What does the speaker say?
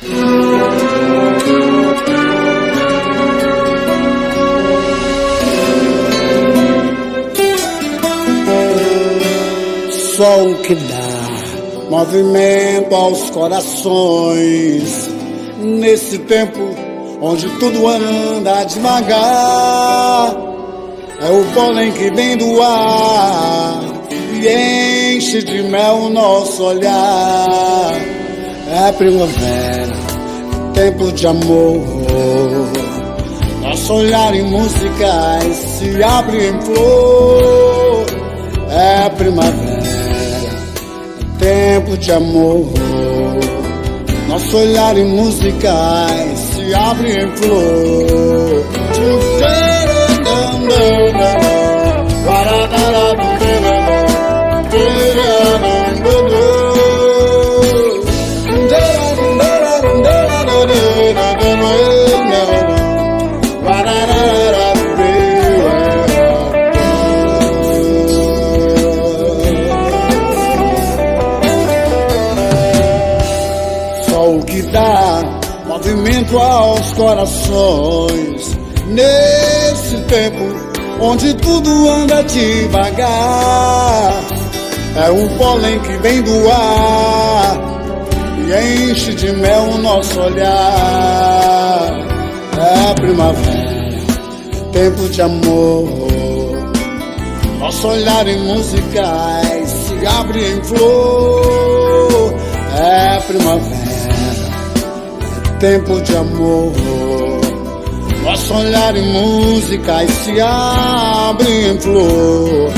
Sol que dá movimento aos corações, nesse tempo onde tudo anda devagar. É o pólen que vem do ar e enche de mel o nosso olhar. É primavera, tempo de amor. Nosso olhar em musicais se abre em flor. É primavera, tempo de amor. Nosso olhar em musicais se abre em flor. Sol que dá movimento aos corações, nesse tempo onde tudo anda devagar. É o pólen que vem do ar e enche de mel o nosso olhar. É primavera, tempo de amor. Nosso olhar em musicais se abre em flor. É primavera, tempo de amor. Nosso olhar em musicais se abre em flor.